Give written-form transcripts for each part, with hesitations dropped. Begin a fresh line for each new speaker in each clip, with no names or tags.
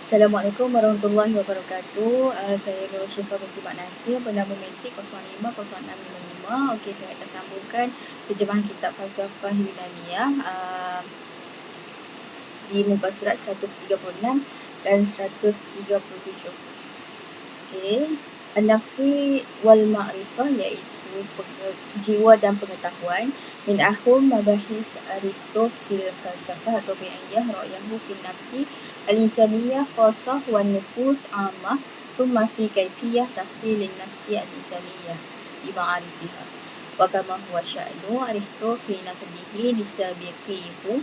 Assalamualaikum warahmatullahi wabarakatuh. Saya Nur Syifa binti Mak Nasir, bernama metrik 050655. Okey, saya akan sambungkan terjemahan kitab Falsafah Yunaniyah di muka surat 136 dan 137. Okey, An-Nafsi wal Ma'rifah, iaitu jiwa dan pengetahuan. Min ahum mabahis Aristo fil falsafah atau bi'iyah ra'yahu fil nafsi al-insaniyah khasah wa nufus amah thumma fi kaifiyah tahsilin nafsi al-insaniyah bi ma'arifiha wa kama huwa sya'nu Aristo fi naqdihi lisabiqihi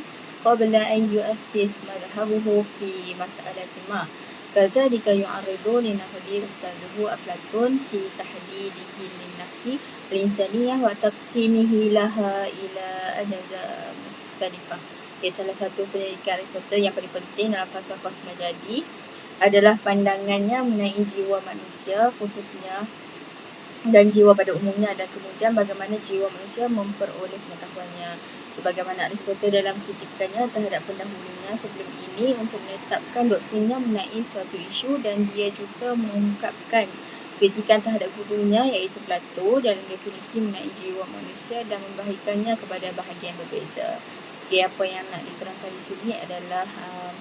qabla an yu'athis madhabuhu fi mas'alati ma كذلك يعرض لنقد أستاذه أفلاطون في تحديده للنفس الإنسانية وتقسيمه لها إلى أجزاء مختلفة. Salah satu pendidikan Aristotle yang paling penting dalam falsafah semajadi adalah pandangannya mengenai jiwa manusia khususnya dan jiwa pada umumnya, dan kemudian bagaimana jiwa manusia memperoleh pengetahuannya. Sebagaimana Aristotle dalam kritikannya terhadap pendahulunya sebelum ini untuk menetapkan doktrinnya mengenai suatu isu, dan dia juga mengungkapkan kritikan terhadap gurunya iaitu Plato dalam definisi mengenai jiwa manusia dan membahagikannya kepada bahagian berbeza. Okay, apa yang nak diterangkan di sini adalah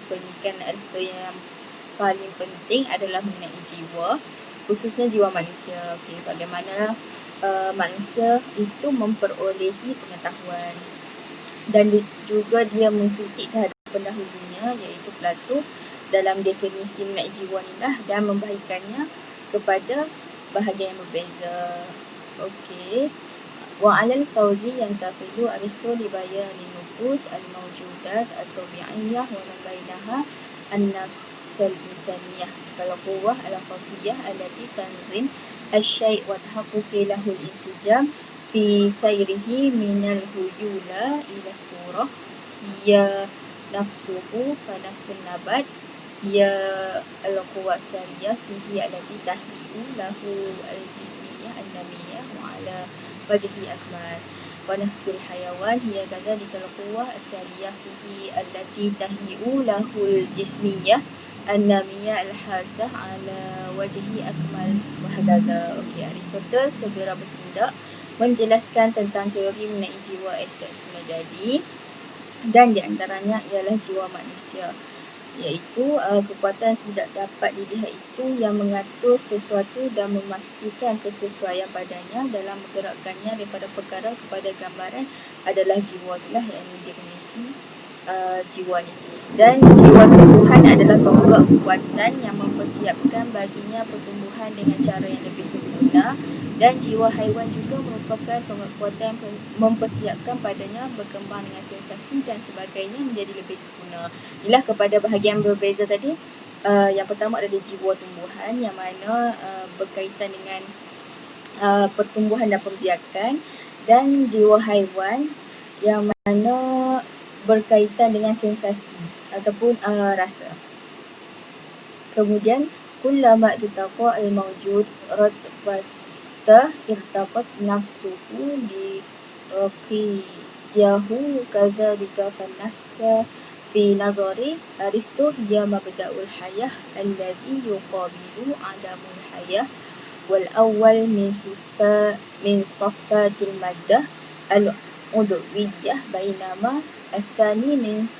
pendidikan Aristotle yang paling penting adalah mengenai jiwa, khususnya jiwa manusia. Okay, bagaimana manusia itu memperolehi pengetahuan, dan juga dia mengkritik terhadap pendahulunya iaitu Plato dalam definisi mengenai jiwa inilah dan membahagikannya kepada bahagian yang berbeza. Okey. Wa 'alal fawzi yantaqidu Aristo li bayani nufus al-mawjudat at-tabi'iyyah wa man bainaha an-nafs al-insaniyah kal quwwah al-khafiyah allati tanzim asy-syai' wa tahaqquqi lahu al-insijam fi sayrihi minal huyula ila surah ya nafsuhu fa nafsun nabat ya al-quwwah sariyah fihi allati tahliu lahu al-jismiyah an-namiyah wa ala wajhi akmal wa nafsul hayawan hiya kadzalika al-quwwah as-sariyah fihi allati tahliu lahu al-jismiyah an-namiyah al-hasah ala wajhi akmal wa hakadha. Okey, Aristotle segera bertindak menjelaskan tentang teori mengenai jiwa eseks semajadi, dan di antaranya ialah jiwa manusia, iaitu kekuatan tidak dapat dilihat itu yang mengatur sesuatu dan memastikan kesesuaian padanya dalam menggerakkannya daripada perkara kepada gambaran adalah jiwa. Itulah yang definisi jiwa ni. Dan jiwa tumbuhan adalah tonggak kekuatan yang mempersiapkan baginya pertumbuhan dengan cara yang lebih sempurna, dan jiwa haiwan juga merupakan tonggak kekuatan yang mempersiapkan padanya berkembang dengan sensasi dan sebagainya menjadi lebih sempurna. Inilah kepada bahagian berbeza tadi. Yang pertama adalah jiwa tumbuhan yang mana berkaitan dengan pertumbuhan dan pembiakan, dan jiwa haiwan yang mana berkaitan dengan sensasi ataupun rasa. Kemudian kullama irtaqa al-mawjud ratbata irtaqat nafsuhu li raqiyahu kadzalika fan-nafsa fi nazari Aristo hiya mabda'ul hayah alladhi yuqabilu 'adamul hayah wal awwal min sifatil maddah al-udwiyyah bainama الثاني من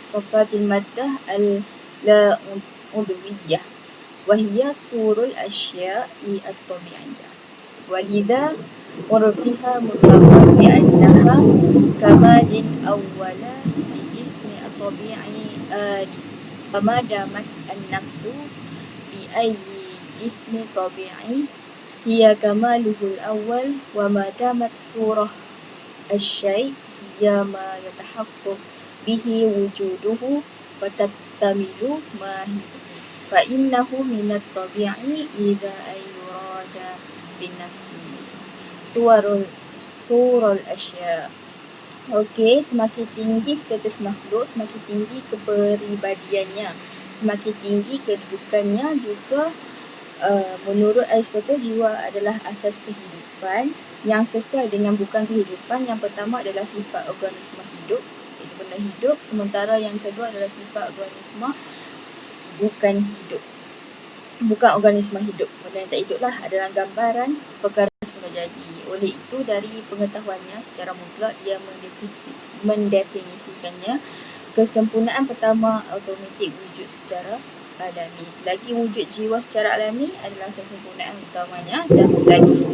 صفات المادة اللا عضوية وهي صور الأشياء الطبيعية ولذا عرفها مطلقا بأنها كمال أول لجسم الطبيعي آلي فما دامت النفس بأي جسم طبيعي هي كماله الأول وما دامت صورة الشيء هي ما يتحقق به وجوده وتكتمل ماهيته فإنه من الطبيعي إذا يراد بالنفس صور الأشياء. Okey, semakin tinggi status makhluk, semakin tinggi kepribadiannya, semakin tinggi kedudukannya juga. Menurut Aristotle, jiwa adalah asas kehidupan yang sesuai dengan bukan kehidupan. Yang pertama adalah sifat organisme hidup, iaitu benda hidup, sementara yang kedua adalah sifat organisme bukan hidup. Bukan organisme hidup, benda yang tak hidup lah, adalah gambaran perkara semula jadi. Oleh itu, dari pengetahuannya secara mutlak, ia mendefinisikannya. Kesempurnaan pertama automatik wujud secara alami. Selagi wujud jiwa secara alami adalah kesempurnaan utamanya, dan selagi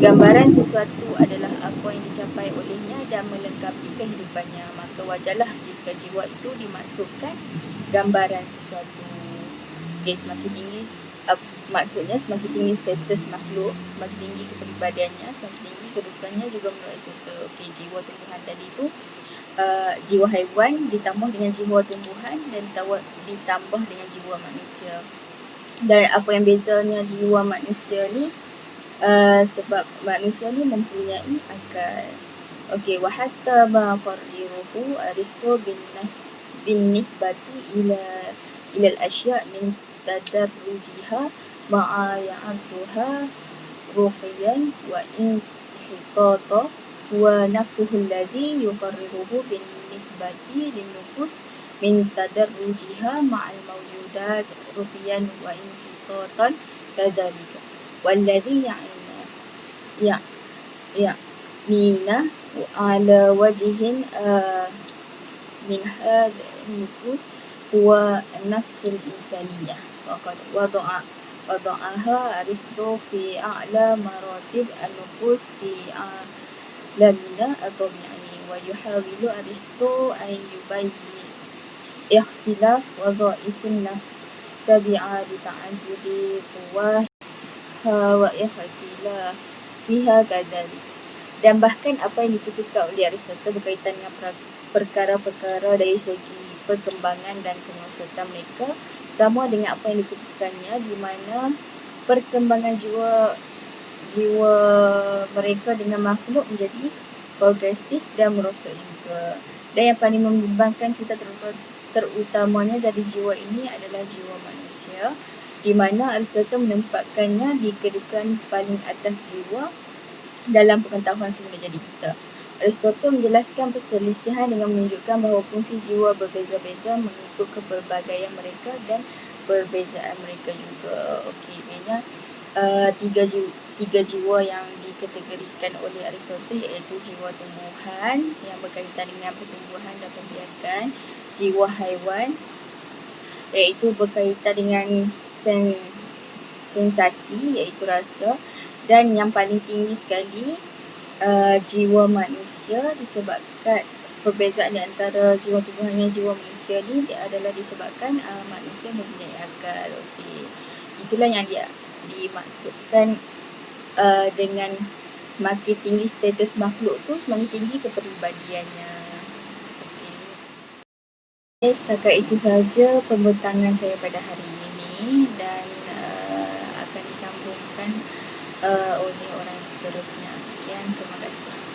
gambaran sesuatu adalah apa yang dicapai olehnya dan melengkapi kehidupannya, maka wajarlah jika jiwa itu dimasukkan gambaran sesuatu. Okay, semakin tinggi maksudnya semakin tinggi status makhluk, semakin tinggi kepribadiannya, semakin tinggi kedudukannya juga menurut serta. Okay, jiwa tumbuhan tadi tu jiwa haiwan ditambah dengan jiwa tumbuhan dan ditambah dengan jiwa manusia. Dan apa yang bezanya jiwa manusia ni? Sebab manusia ni mempunyai akal. Okey, wa hatta ma qarriruhu Aristo bin nisbati ila al-asya' min tadarrujiha ma'a ya'atuha ruqiyan wa inhitata wa nafsuhu alladhi yuqarriruhu bin nisbati lin nufus min tadarrujiha ma'al mawjudat ruqiyan wa inhitatan kadzalika walladhi ya'nina ala wajhin min hadha nufus huwa an-nafsul insaniyah. Waqad wada'aha Aristo fi a'la maratib an-nufus fi a'lamina at-tabi'i, wa yuhawilu Aristo an yubayyin ikhtilaf wazaifun nafs tabi'a li ta'addudi quwwaha wa ikhtilaf fiha kadzalik. Dan bahkan apa yang diputuskan oleh Aristotle berkaitan dengan perkara-perkara dari segi perkembangan dan kemaksudatan mereka sama dengan apa yang diputuskannya, di mana perkembangan jiwa mereka dengan makhluk menjadi progresif dan merosot juga. Dan yang paling membimbangkan kita terutamanya dari jiwa ini adalah jiwa manusia, di mana Aristotle menempatkannya di kedudukan paling atas jiwa dalam pengetahuan semula jadi kita. Aristotle menjelaskan perselisihan dengan menunjukkan bahawa fungsi jiwa berbeza-beza mengikut kepelbagaian mereka dan perbezaan mereka juga. Okey, maknanya tiga jiwa yang dikategorikan oleh Aristotle iaitu jiwa tumbuhan yang berkaitan dengan pertumbuhan dan pembiakan, jiwa haiwan iaitu berkaitan dengan sensasi iaitu rasa, dan yang paling tinggi sekali jiwa manusia, disebabkan perbezaan di antara jiwa tumbuhan dan jiwa manusia ni adalah disebabkan manusia mempunyai akal. Okey, itulah yang dimaksudkan dengan semakin tinggi status makhluk tu semakin tinggi kepribadiannya. Okey, setakat itu sahaja pembentangan saya pada hari ini, dan akan disambungkan oleh orang seterusnya. Sekian, terima kasih.